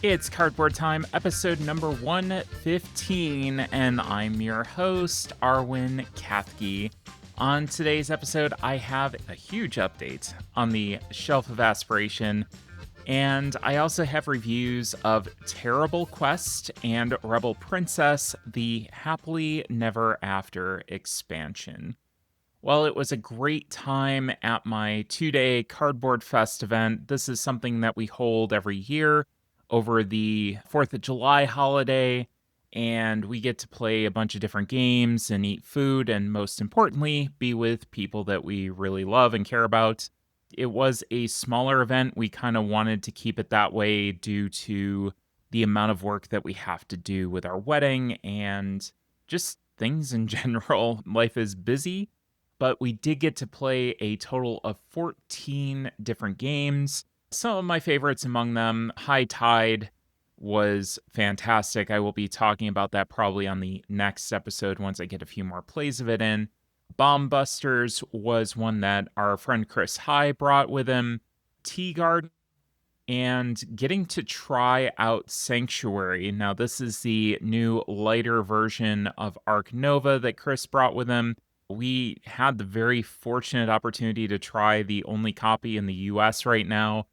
It's Cardboard Time, episode number 115, and I'm your host, Arwen Kathke. On today's episode, I have a huge update on the Shelf of Aspiration, and I also have reviews of Tearable Quest and Rebel Princess, the Happily Never After expansion. Well, it was a great time at my 2-day Cardboard Fest event. This is something that we hold every year over the 4th of July holiday, and we get to play a bunch of different games and eat food, and most importantly, be with people that we really love and care about. It was a smaller event. We kind of wanted to keep it that way due to the amount of work that we have to do with our wedding and just things in general. Life is busy, but we did get to play a total of 14 different games. Some of my favorites among them, High Tide was fantastic. I will be talking about that probably on the next episode once I get a few more plays of it in. Bomb Busters was one that our friend Chris High brought with him. Tea Garden, and getting to try out Sanctuary. Now, this is the new lighter version of Arc Nova that Chris brought with him. We had the very fortunate opportunity to try the only copy in the US right now,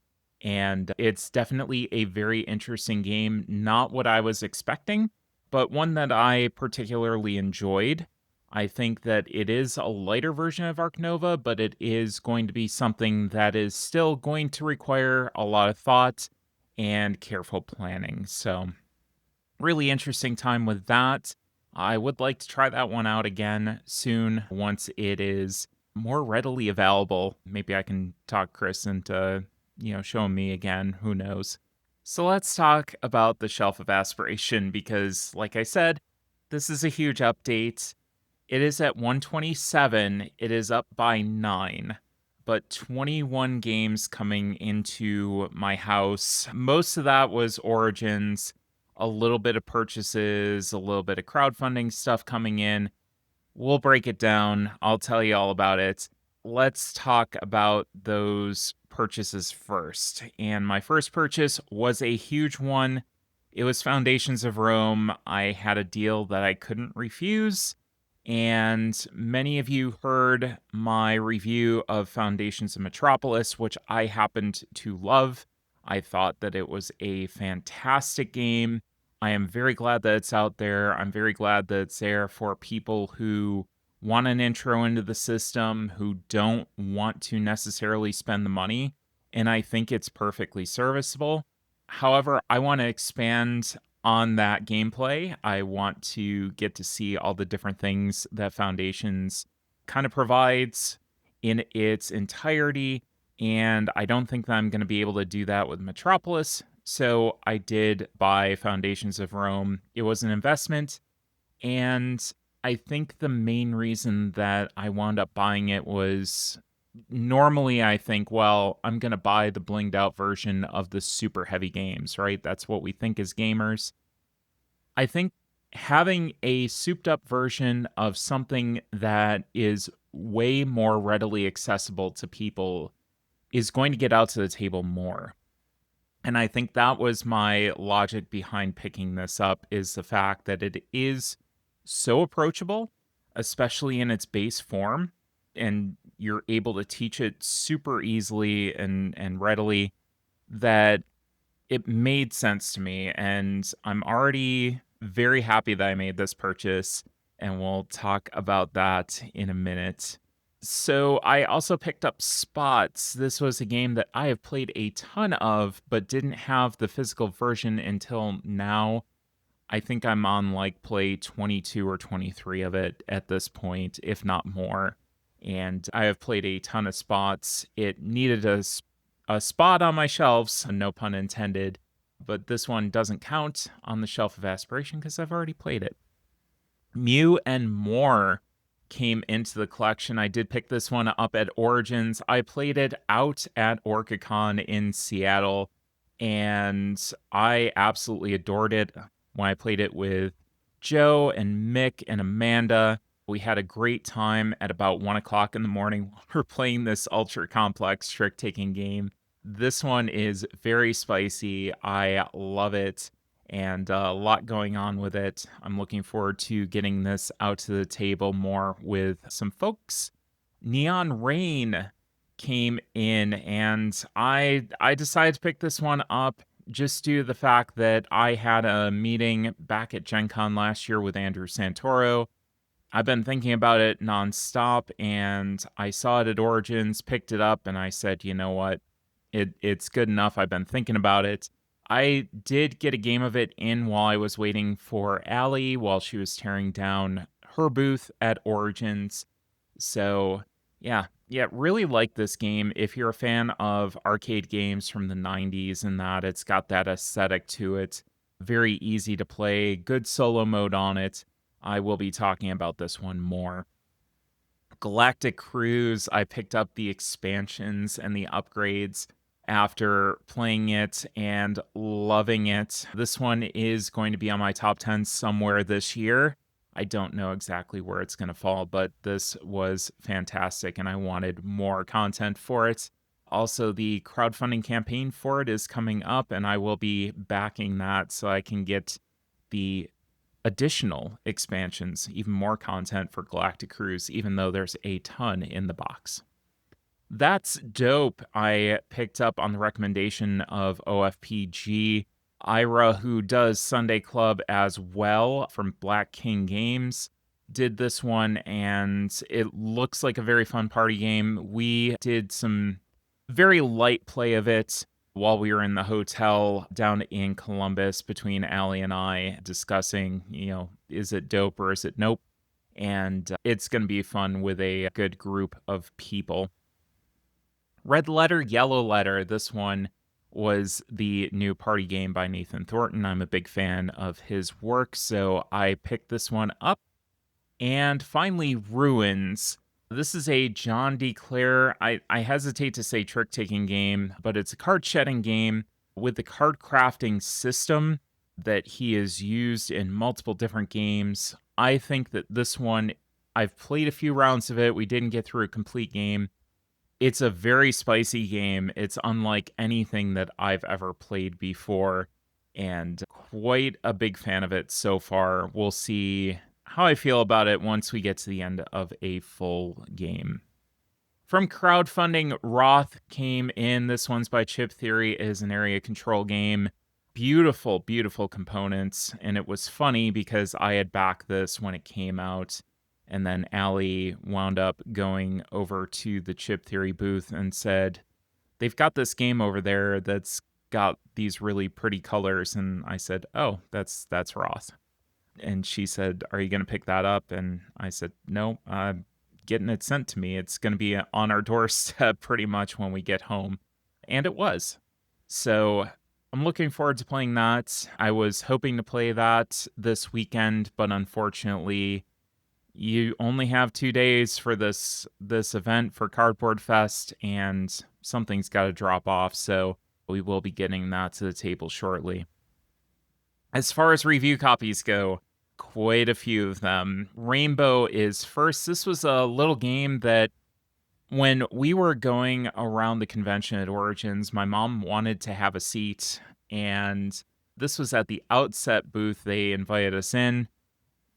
and it's definitely a very interesting game. Not what I was expecting, but one that I particularly enjoyed. I think that it is a lighter version of Arc Nova, but it is going to be something that is still going to require a lot of thought and careful planning. So, really interesting time with that. I would like to try that one out again soon once it is more readily available. Maybe I can talk Chris into, showing me again. Who knows? So let's talk about the Shelf of Aspiration because, like I said, this is a huge update. It is at 127. It is up by 9, but 21 games coming into my house. Most of that was Origins, a little bit of purchases, a little bit of crowdfunding stuff coming in. We'll break it down. I'll tell you all about it. Let's talk about those purchases first. And my first purchase was a huge one. It was Foundations of Rome. I had a deal that I couldn't refuse. And many of you heard my review of Foundations of Metropolis, which I happened to love. I thought that it was a fantastic game. I am very glad that it's out there. I'm very glad that it's there for people who want an intro into the system, who don't want to necessarily spend the money. And I think it's perfectly serviceable. However, I want to expand on that gameplay. I want to get to see all the different things that Foundations kind of provides in its entirety, and I don't think that I'm going to be able to do that with Metropolis. So I did buy Foundations of Rome. It was an investment, and I think the main reason that I wound up buying it was normally I think, well, I'm going to buy the blinged out version of the super heavy games, right? That's what we think as gamers. I think having a souped up version of something that is way more readily accessible to people is going to get out to the table more. And I think that was my logic behind picking this up, is the fact that it is so approachable, especially in its base form, and you're able to teach it super easily and readily, that it made sense to me. And I'm already very happy that I made this purchase, and we'll talk about that in a minute. So I also picked up Spots. This was a game that I have played a ton of, but didn't have the physical version until now. I think I'm on like play 22 or 23 of it at this point, if not more. And I have played a ton of Spots. It needed a spot on my shelves, no pun intended, but this one doesn't count on the Shelf of Aspiration because I've already played it. Mew and More came into the collection. I did pick this one up at Origins. I played it out at OrcaCon in Seattle, and I absolutely adored it when I played it with Joe and Mick and Amanda. We had a great time at about 1 o'clock in the morning. We're playing this ultra complex trick taking game. This one is very spicy. I love it, and a lot going on with it. I'm looking forward to getting this out to the table more with some folks. Neon Rain came in, and I decided to pick this one up just due to the fact that I had a meeting back at Gen Con last year with Andrew Santoro. I've been thinking about it nonstop, and I saw it at Origins, picked it up, and I said, you know what? It's good enough. I've been thinking about it. I did get a game of it in while I was waiting for Allie while she was tearing down her booth at Origins. So, yeah, really like this game. If you're a fan of arcade games from the 90s and that, it's got that aesthetic to it. Very easy to play, good solo mode on it. I will be talking about this one more. Galactic Cruise, I picked up the expansions and the upgrades after playing it and loving it. This one is going to be on my top 10 somewhere this year. I don't know exactly where it's going to fall, but this was fantastic and I wanted more content for it. Also, the crowdfunding campaign for it is coming up, and I will be backing that so I can get the additional expansions, even more content for Galactic Cruise, even though there's a ton in the box. That's Dope. I picked up on the recommendation of OFPG. Ira, who does Sunday Club as well from Black King Games, did this one, and it looks like a very fun party game. We did some very light play of it while we were in the hotel down in Columbus between Allie and I discussing, is it dope or is it nope? And it's going to be fun with a good group of people. Red Letter, Yellow Letter. This one was the new party game by Nathan Thornton. I'm a big fan of his work, so I picked this one up. And finally, Ruins. This is a John D. Clare, I hesitate to say trick-taking game, but it's a card-shedding game with the card crafting system that he has used in multiple different games. I think that this one, I've played a few rounds of it. We didn't get through a complete game. It's a very spicy game. It's unlike anything that I've ever played before, and quite a big fan of it so far. We'll see how I feel about it once we get to the end of a full game. From crowdfunding, Roth came in. This one's by Chip Theory. It is an area control game. Beautiful, beautiful components. And it was funny because I had backed this when it came out. And then Allie wound up going over to the Chip Theory booth and said, they've got this game over there that's got these really pretty colors. And I said, oh, that's Roth. And she said, are you going to pick that up? And I said, no, I'm getting it sent to me. It's going to be on our doorstep pretty much when we get home. And it was. So I'm looking forward to playing that. I was hoping to play that this weekend, but unfortunately, you only have 2 days for this event for Cardboard Fest, and something's got to drop off. So we will be getting that to the table shortly. As far as review copies go, quite a few of them. Rainbow is first. This was a little game that when we were going around the convention at Origins, my mom wanted to have a seat, and this was at the Outset booth. They invited us in.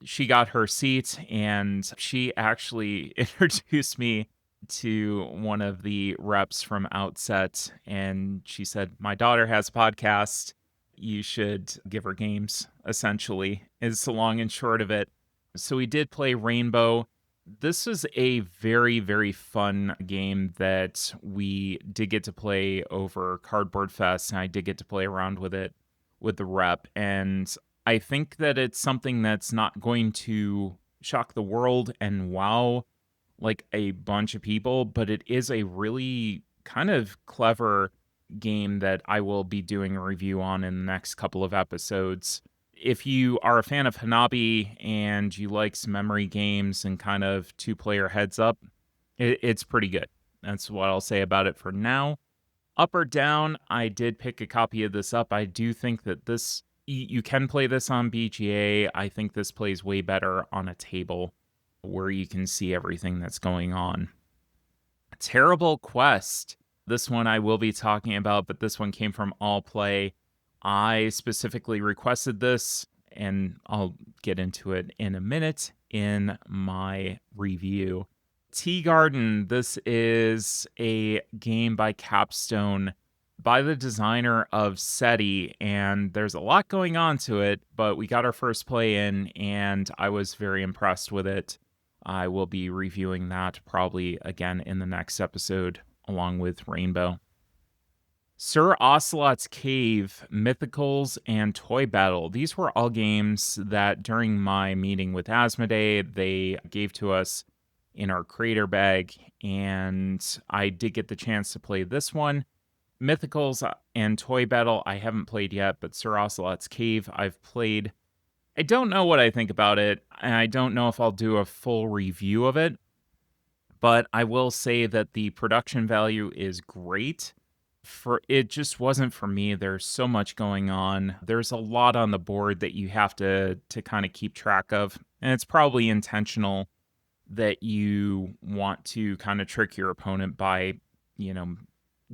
She got her seat, and she actually introduced me to one of the reps from Outset, and she said, my daughter has a podcast. You should give her games, essentially, is the long and short of it. So we did play Rainbow. This was a very, very fun game that we did get to play over Cardboard Fest, and I did get to play around with it with the rep. And I think that it's something that's not going to shock the world and wow like a bunch of people, but it is a really kind of clever game that I will be doing a review on in the next couple of episodes. If you are a fan of Hanabi and you like some memory games and kind of two-player heads up, it's pretty good. That's what I'll say about it for now. Up or down, I did pick a copy of this up. I do think that this, you can play this on BGA. I think this plays way better on a table where you can see everything that's going on. Tearable Quest. This one I will be talking about, but this one came from All Play. I specifically requested this, and I'll get into it in a minute in my review. Tea Garden, this is a game by Capstone by the designer of SETI, and there's a lot going on to it, but we got our first play in, and I was very impressed with it. I will be reviewing that probably again in the next episode, along with Rainbow. Sir Ocelot's Cave, Mythicals, and Toy Battle. These were all games that during my meeting with Asmodee, they gave to us in our creator bag, and I did get the chance to play this one. Mythicals and Toy Battle, I haven't played yet, but Sir Ocelot's Cave, I've played. I don't know what I think about it, and I don't know if I'll do a full review of it, but I will say that the production value is great. For it just wasn't for me. There's so much going on. There's a lot on the board that you have to kind of keep track of, and it's probably intentional that you want to kind of trick your opponent by, you know,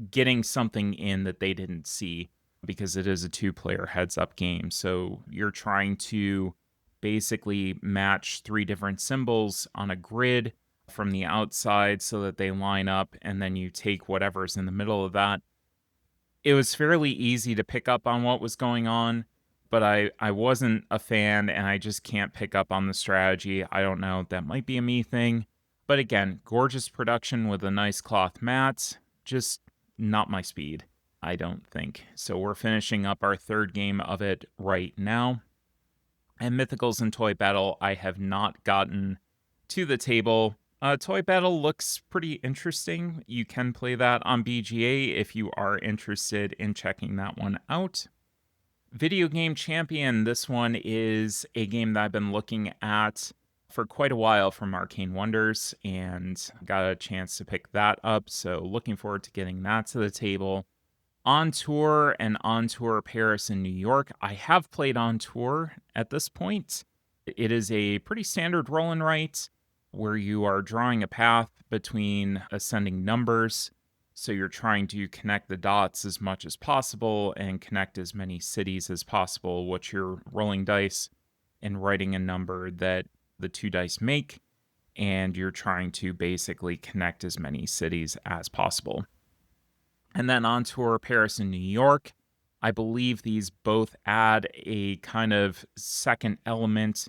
getting something in that they didn't see, because it is a two-player heads-up game. So you're trying to basically match three different symbols on a grid from the outside so that they line up, and then you take whatever's in the middle of that. It was fairly easy to pick up on what was going on, but I wasn't a fan, and I just can't pick up on the strategy. I don't know, that might be a me thing. But again, gorgeous production with a nice cloth mat, just not my speed, I don't think. So we're finishing up our third game of it right now. And Mythicals and Toy Battle, I have not gotten to the table. Toy Battle looks pretty interesting. You can play that on BGA if you are interested in checking that one out. Video Game Champion, this one is a game that I've been looking at for quite a while from Arcane Wonders, and got a chance to pick that up, so looking forward to getting that to the table. On Tour and On Tour Paris and New York. I have played On Tour at this point. It is a pretty standard roll and write where you are drawing a path between ascending numbers. So you're trying to connect the dots as much as possible and connect as many cities as possible, which you're rolling dice and writing a number that the two dice make, and you're trying to basically connect as many cities as possible. And then On Tour Paris and New York, I believe these both add a kind of second element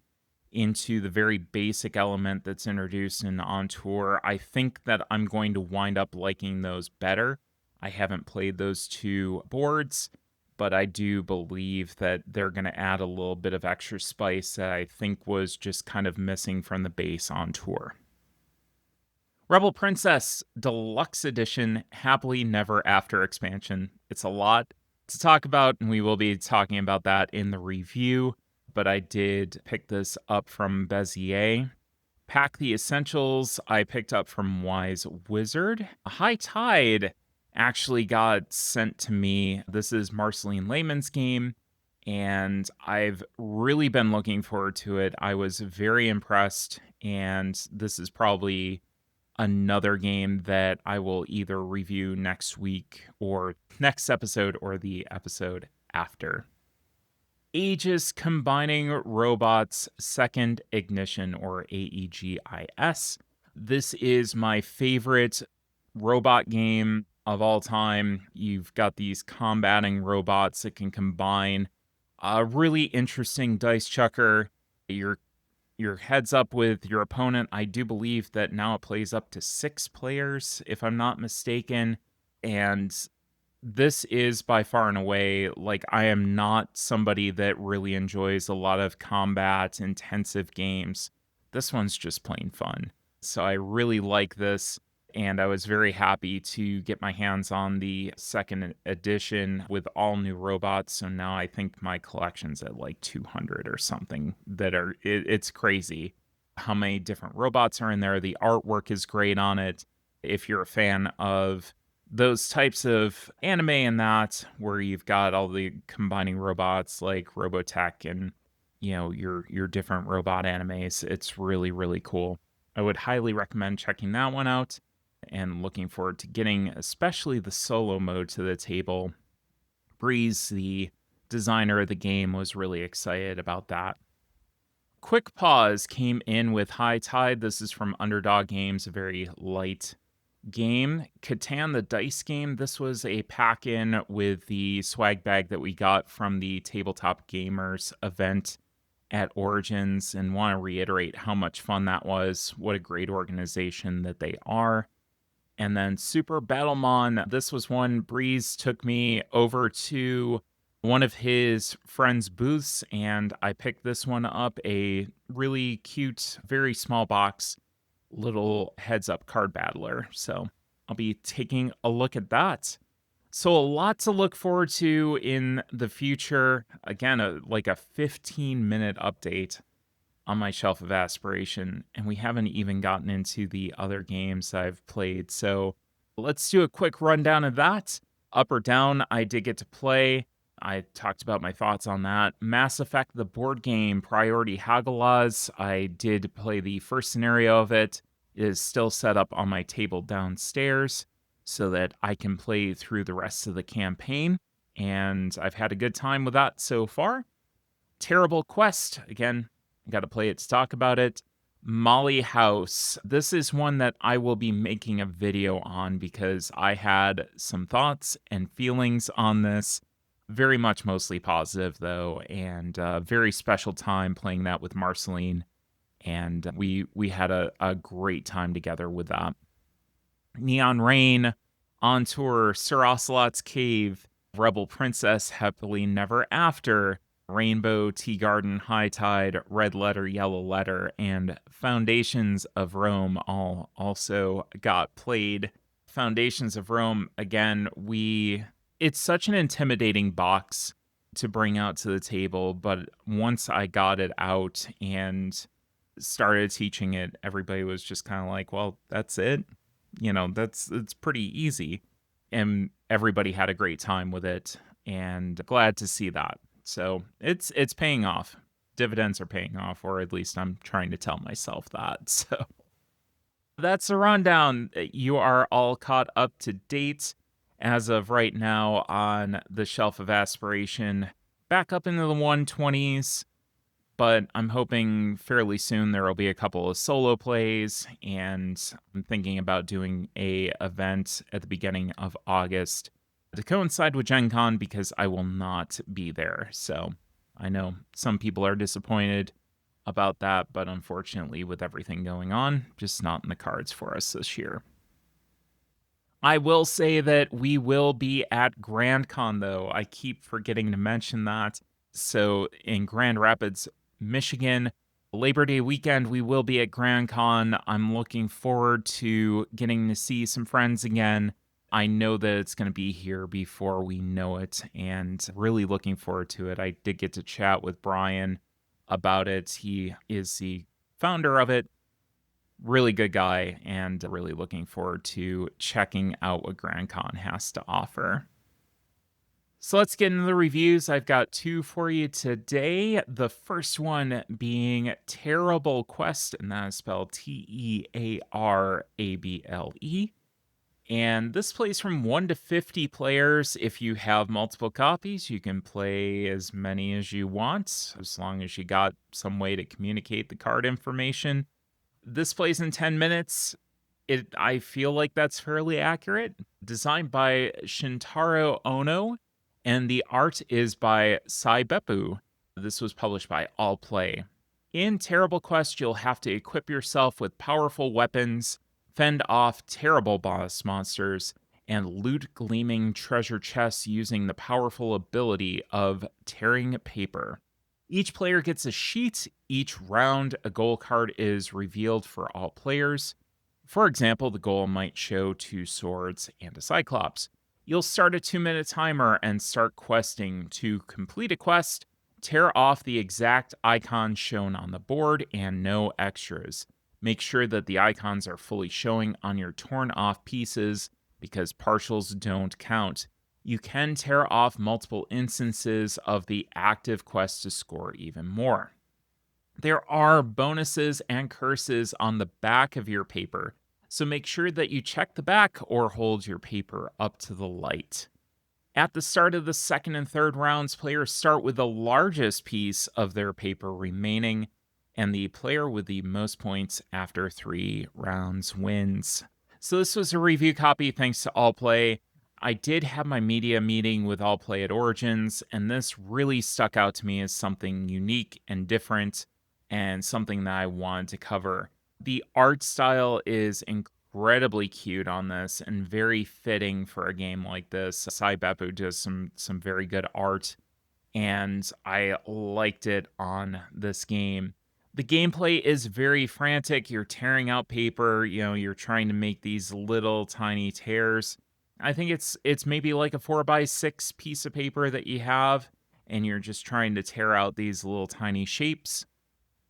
into the very basic element that's introduced in On Tour. I think that I'm going to wind up liking those better. I haven't played those two boards, but I do believe that they're going to add a little bit of extra spice that I think was just kind of missing from the base On Tour. Rebel Princess Deluxe Edition Happily Never After expansion. It's a lot to talk about, and we will be talking about that in the review, but I did pick this up from Bezier. Pack the Essentials I picked up from Wise Wizard. High Tide actually got sent to me. This is Marceline Lehman's game, and I've really been looking forward to it. I was very impressed, and this is probably another game that I will either review next week or next episode or the episode after. Aegis Combining Robots Second Ignition, or AEGIS. This is my favorite robot game of all time. You've got these combating robots that can combine. A really interesting dice chucker. Your heads up with your opponent. I do believe that now it plays up to 6 players, if I'm not mistaken. And this is by far and away, like, I am not somebody that really enjoys a lot of combat intensive games. This one's just plain fun. So I really like this, and I was very happy to get my hands on the second edition with all new robots. So now I think my collection's at like 200 or something it's crazy how many different robots are in there. The artwork is great on it. If you're a fan of those types of anime and that, where you've got all the combining robots like Robotech and, you know, your different robot animes, it's really, really cool. I would highly recommend checking that one out. and looking forward to getting especially the solo mode to the table. Breeze, the designer of the game, was really excited about that. Quick Pause came in with High Tide. This is from Underdog Games, a very light game. Catan, the dice game. This was a pack in with the swag bag that we got from the Tabletop Gamers event at Origins, and want to reiterate how much fun that was. What a great organization that they are. And then Super Battlemon, this was one Breeze took me over to one of his friends' booths, and I picked this one up, a really cute, very small box, little heads-up card battler. So I'll be taking a look at that. So a lot to look forward to in the future. Again, like a 15-minute update on my shelf of Aspiration, and we haven't even gotten into the other games I've played. So let's do a quick rundown of that. Up or Down, I did get to play. I talked about my thoughts on that. Mass Effect, the board game, Priority Hagalaz, I did play the first scenario of it. It is still set up on my table downstairs so that I can play through the rest of the campaign, and I've had a good time with that so far. Tearable Quest, again, got to play it to talk about it. Molly House. This is one that I will be making a video on because I had some thoughts and feelings on this. Very much mostly positive, though, and very special time playing that with Marceline. And we had a great time together with that. Neon Rain, On Tour, Sir Ocelot's Cave, Rebel Princess, Happily Never After, Rainbow, Tea Garden, High Tide, Red Letter, Yellow Letter, and Foundations of Rome all also got played. Foundations of Rome, again, it's such an intimidating box to bring out to the table, but once I got it out and started teaching it, everybody was just kind of like, well, that's it. It's pretty easy. And everybody had a great time with it, and glad to see that. So it's paying off. Dividends are paying off, or at least I'm trying to tell myself that. So that's the rundown. You are all caught up to date as of right now on the Shelf of Aspiration. Back up into the 120s, but I'm hoping fairly soon there will be a couple of solo plays, and I'm thinking about doing a event at the beginning of August to coincide with Gen Con because I will not be there. So I know some people are disappointed about that, but unfortunately with everything going on, just not in the cards for us this year. I will say that we will be at Grand Con, though. I keep forgetting to mention that. So in Grand Rapids, Michigan, Labor Day weekend, we will be at Grand Con. I'm looking forward to getting to see some friends again. I know that it's going to be here before we know it, and really looking forward to it. I did get to chat with Brian about it. He is the founder of it. Really good guy, and really looking forward to checking out what Grand Con has to offer. So let's get into the reviews. I've got two for you today. The first one being Tearable Quest, and that is spelled Tearable. And this plays from 1 to 50 players. If you have multiple copies, you can play as many as you want, as long as you got some way to communicate the card information. This plays in 10 minutes. I feel like that's fairly accurate. Designed by Shintaro Ono, and the art is by Sai Beppu. This was published by All Play. In Tearable Quest, you'll have to equip yourself with powerful weapons, fend off terrible boss monsters, and loot gleaming treasure chests using the powerful ability of tearing paper. Each player gets a sheet. Each round, a goal card is revealed for all players. For example, the goal might show 2 swords and a cyclops. You'll start a 2-minute timer and start questing. To complete a quest, tear off the exact icon shown on the board and no extras. Make sure that the icons are fully showing on your torn off pieces because partials don't count. You can tear off multiple instances of the active quest to score even more. There are bonuses and curses on the back of your paper, So make sure that you check the back or hold your paper up to the light. At the start of the second and third rounds, players start with the largest piece of their paper remaining, and the player with the most points after 3 rounds wins. So, this was a review copy thanks to All Play. I did have my media meeting with All Play at Origins, and this really stuck out to me as something unique and different, and something that I wanted to cover. The art style is incredibly cute on this and very fitting for a game like this. Sai Beppu does some very good art, and I liked it on this game. The gameplay is very frantic. You're tearing out paper, you're trying to make these little tiny tears. I think it's maybe like a 4x6 piece of paper that you have, and you're just trying to tear out these little tiny shapes.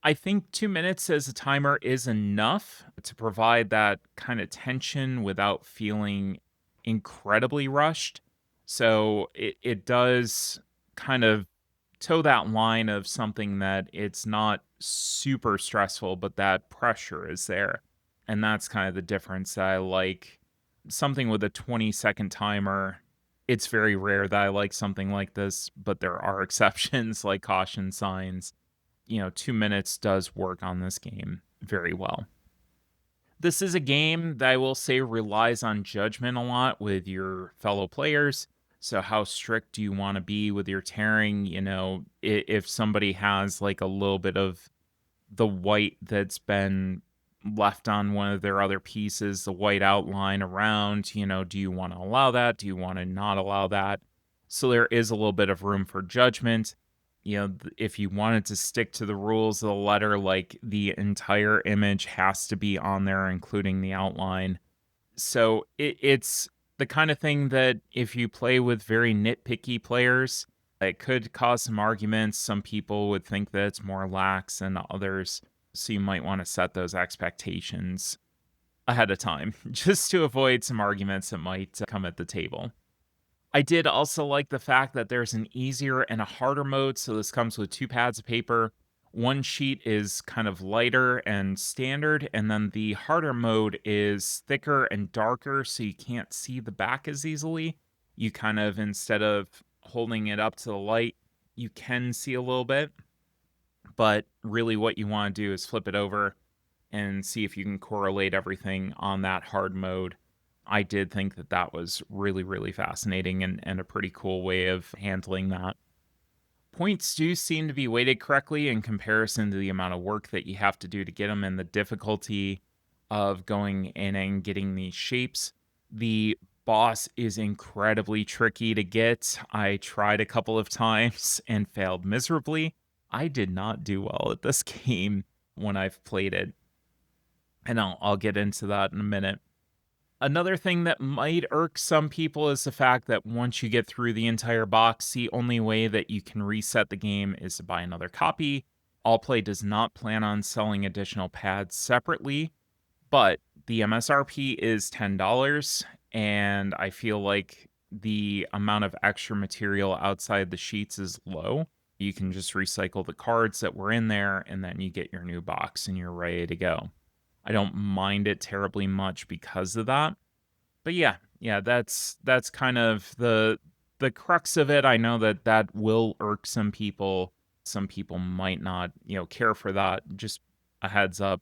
I think 2 minutes as a timer is enough to provide that kind of tension without feeling incredibly rushed. So it does kind of toe that line of something that it's not super stressful, but that pressure is there. And that's kind of the difference that I like. Something with a 20-second timer, it's very rare that I like something like this, but there are exceptions like caution signs. 2 minutes does work on this game very well. This is a game that I will say relies on judgment a lot with your fellow players. So, how strict do you want to be with your tearing? If somebody has like a little bit of the white that's been left on one of their other pieces, the white outline around, do you want to allow that? Do you want to not allow that? So there is a little bit of room for judgment. If you wanted to stick to the rules of the letter, like the entire image has to be on there, including the outline. So it's the kind of thing that if you play with very nitpicky players, it could cause some arguments. Some people would think that it's more lax than others. So you might want to set those expectations ahead of time just to avoid some arguments that might come at the table. I did also like the fact that there's an easier and a harder mode. So this comes with 2 pads of paper. One sheet is kind of lighter and standard, and then the harder mode is thicker and darker, so you can't see the back as easily. You kind of, instead of holding it up to the light, you can see a little bit. But really what you want to do is flip it over and see if you can correlate everything on that hard mode. I did think that that was really, really fascinating and a pretty cool way of handling that. Points do seem to be weighted correctly in comparison to the amount of work that you have to do to get them and the difficulty of going in and getting these shapes. The boss is incredibly tricky to get. I tried a couple of times and failed miserably. I did not do well at this game when I've played it. And I'll get into that in a minute. Another thing that might irk some people is the fact that once you get through the entire box, the only way that you can reset the game is to buy another copy. Allplay does not plan on selling additional pads separately, but the MSRP is $10, and I feel like the amount of extra material outside the sheets is low. You can just recycle the cards that were in there, and then you get your new box and you're ready to go. I don't mind it terribly much because of that. But yeah, that's kind of the crux of it. I know that will irk some people. Some people might not, care for that. Just a heads up.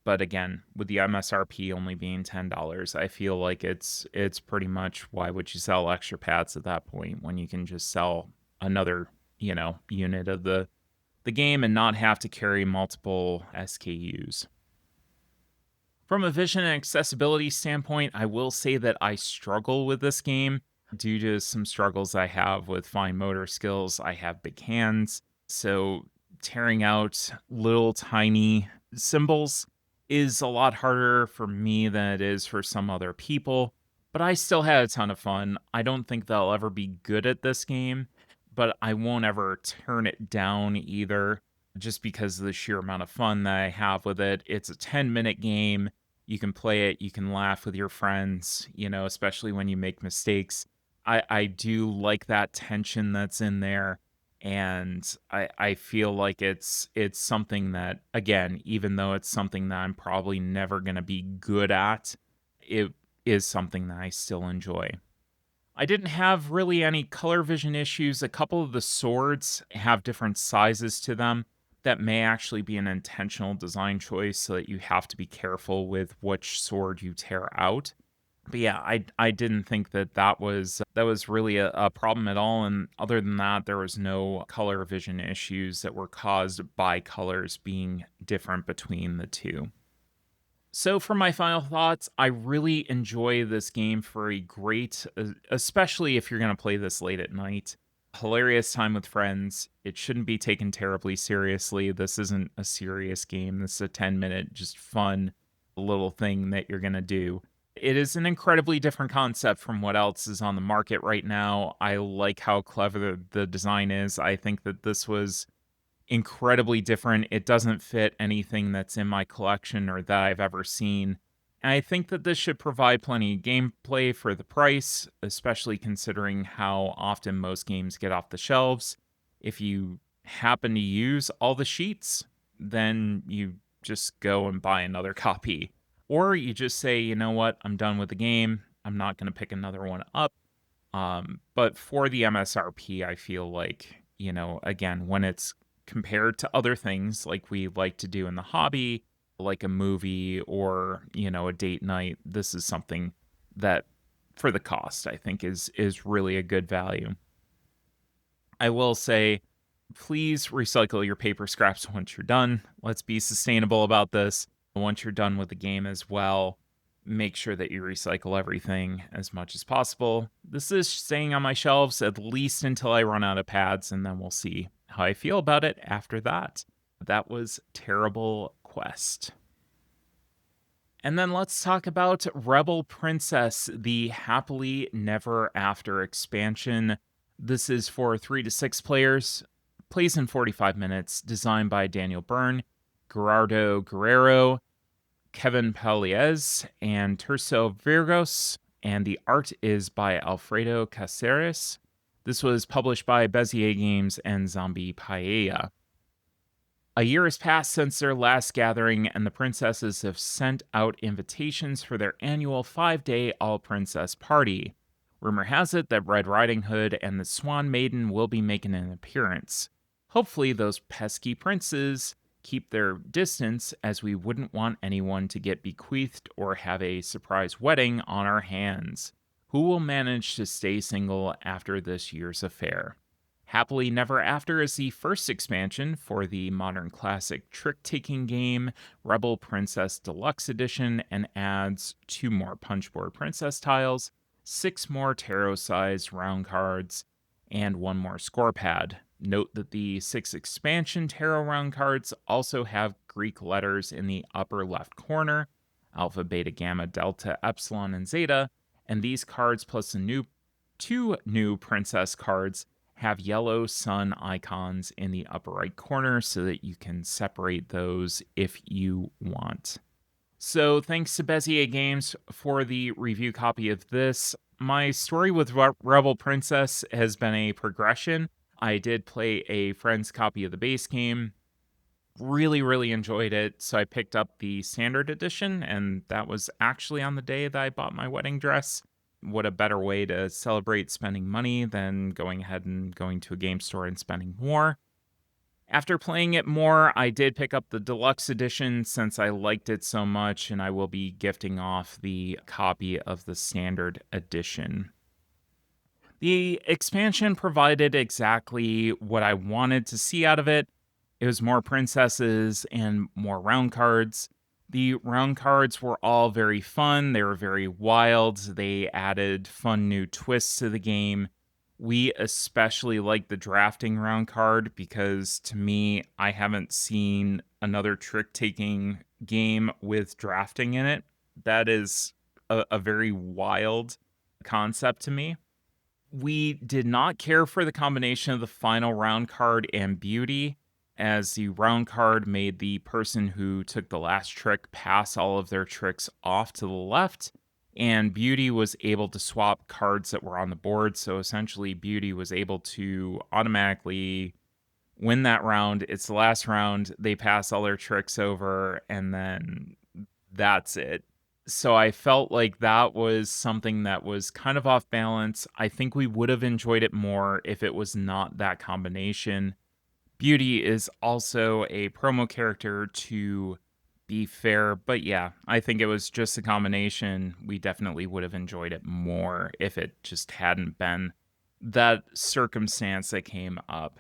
But again, with the MSRP only being $10, I feel like it's pretty much, why would you sell extra pads at that point when you can just sell another, unit of the game and not have to carry multiple SKUs. From a vision and accessibility standpoint, I will say that I struggle with this game due to some struggles I have with fine motor skills. I have big hands, so tearing out little tiny symbols is a lot harder for me than it is for some other people, but I still had a ton of fun. I don't think that I'll ever be good at this game, but I won't ever turn it down either, just because of the sheer amount of fun that I have with it. It's a 10-minute game. You can play it, you can laugh with your friends, especially when you make mistakes. I do like that tension that's in there. And I feel like it's something that, again, even though it's something that I'm probably never gonna be good at, it is something that I still enjoy. I didn't have really any color vision issues. A couple of the swords have different sizes to them. That may actually be an intentional design choice so that you have to be careful with which sword you tear out. But yeah, I didn't think that that was really a problem at all. And other than that, there was no color vision issues that were caused by colors being different between the two. So, for my final thoughts, I really enjoy this game for a great, especially if you're going to play this late at night. Hilarious time with friends. It shouldn't be taken terribly seriously. This isn't a serious game. This is a 10-minute, just fun little thing that you're going to do. It is an incredibly different concept from what else is on the market right now. I like how clever the design is. I think that this was incredibly different. It doesn't fit anything that's in my collection or that I've ever seen. And I think that this should provide plenty of gameplay for the price, especially considering how often most games get off the shelves. If you happen to use all the sheets, then you just go and buy another copy. Or you just say, you know what, I'm done with the game. I'm not going to pick another one up. But for the MSRP, I feel like, again, when it's compared to other things like we like to do in the hobby, like a movie or, a date night, this is something that for the cost, I think is really a good value. I will say, please recycle your paper scraps once you're done. Let's be sustainable about this. Once you're done with the game as well, make sure that you recycle everything as much as possible. This is staying on my shelves at least until I run out of pads, and then we'll see how I feel about it after that. That was Terrible Quest. And then let's talk about Rebel Princess, the Happily Never After expansion. This is for 3 to 6 players, plays in 45 minutes, designed by Daniel Byrne, Gerardo Guerrero, Kevin Paliez, and Terso Virgos, and the art is by Alfredo Caceres. This was published by Bezier Games and Zombie Paella. A year has passed since their last gathering, and the princesses have sent out invitations for their annual 5-day all-princess party. Rumor has it that Red Riding Hood and the Swan Maiden will be making an appearance. Hopefully those pesky princes keep their distance, as we wouldn't want anyone to get bequeathed or have a surprise wedding on our hands. Who will manage to stay single after this year's affair? Happily Never After is the first expansion for the modern classic trick-taking game, Rebel Princess Deluxe Edition, and adds 2 more punchboard princess tiles, 6 more tarot-sized round cards, and 1 more score pad. Note that the 6 expansion tarot round cards also have Greek letters in the upper left corner, Alpha, Beta, Gamma, Delta, Epsilon, and Zeta, and these cards plus the 2 new princess cards have yellow sun icons in the upper right corner so that you can separate those if you want. So thanks to Bezier Games for the review copy of this. My story with Rebel Princess has been a progression. I did play a friend's copy of the base game. Really, really enjoyed it. So I picked up the standard edition, and that was actually on the day that I bought my wedding dress. What a better way to celebrate spending money than going ahead and going to a game store and spending more. After playing it more, I did pick up the deluxe edition since I liked it so much, and I will be gifting off the copy of the standard edition. The expansion provided exactly what I wanted to see out of it. It was more princesses and more round cards. The round cards were all very fun. They were very wild. They added fun new twists to the game. We especially like the drafting round card because to me, I haven't seen another trick taking game with drafting in it. That is a very wild concept to me. We did not care for the combination of the final round card and beauty, as the round card made the person who took the last trick pass all of their tricks off to the left, and Beauty was able to swap cards that were on the board. So essentially, Beauty was able to automatically win that round. It's the last round. They pass all their tricks over, and then that's it. So I felt like that was something that was kind of off balance. I think we would have enjoyed it more if it was not that combination. Beauty is also a promo character, to be fair, but yeah, I think it was just a combination. We definitely would have enjoyed it more if it just hadn't been that circumstance that came up.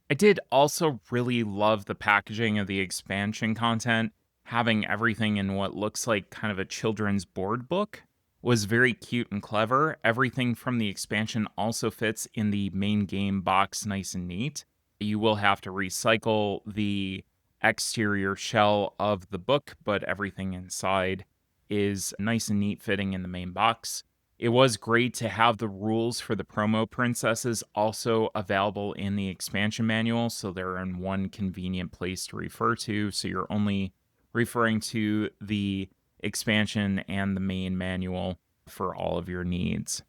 I did also really love the packaging of the expansion content. Having everything in what looks like kind of a children's board book was very cute and clever. Everything from the expansion also fits in the main game box nice and neat. You will have to recycle the exterior shell of the book, but everything inside is nice and neat fitting in the main box. It was great to have the rules for the promo princesses also available in the expansion manual, so they're in one convenient place to refer to, so you're only referring to the expansion and the main manual for all of your needs.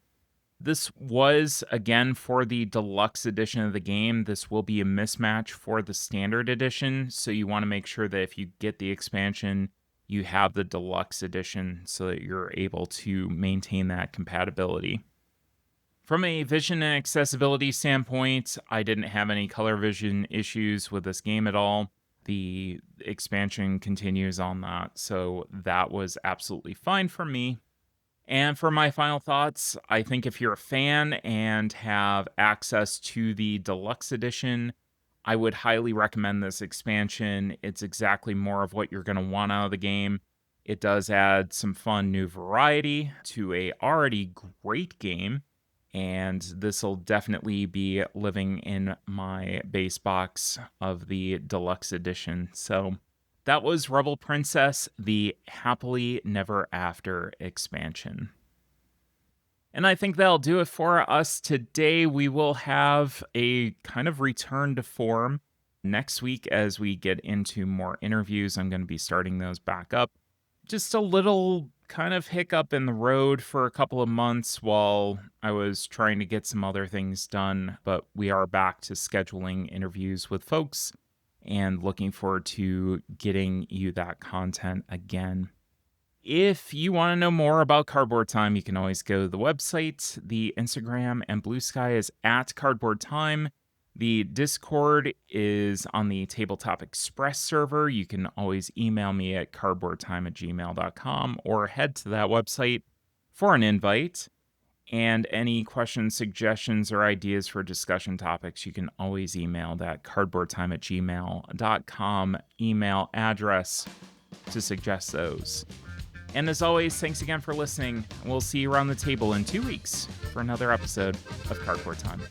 This was, again, for the deluxe edition of the game. This will be a mismatch for the standard edition, so you want to make sure that if you get the expansion, you have the deluxe edition so that you're able to maintain that compatibility. From a vision and accessibility standpoint, I didn't have any color vision issues with this game at all. The expansion continues on that, so that was absolutely fine for me. And for my final thoughts, I think if you're a fan and have access to the deluxe edition, I would highly recommend this expansion. It's exactly more of what you're going to want out of the game. It does add some fun new variety to a already great game, and this will definitely be living in my base box of the deluxe edition. So that was Rebel Princess, the Happily Never After expansion. And I think that'll do it for us today. We will have a kind of return to form next week as we get into more interviews. I'm going to be starting those back up. Just a little kind of hiccup in the road for a couple of months while I was trying to get some other things done, but we are back to scheduling interviews with folks and looking forward to getting you that content again. If you want to know more about Cardboard Time, you can always go to the website. The Instagram and Blue Sky is at Cardboard Time. The Discord is on the Tabletop Express server. You can always email me at cardboardtime@gmail.com or head to that website for an invite. And any questions, suggestions, or ideas for discussion topics, you can always email that cardboardtime@gmail.com email address to suggest those. And as always, thanks again for listening. We'll see you around the table in 2 weeks for another episode of Cardboard Time.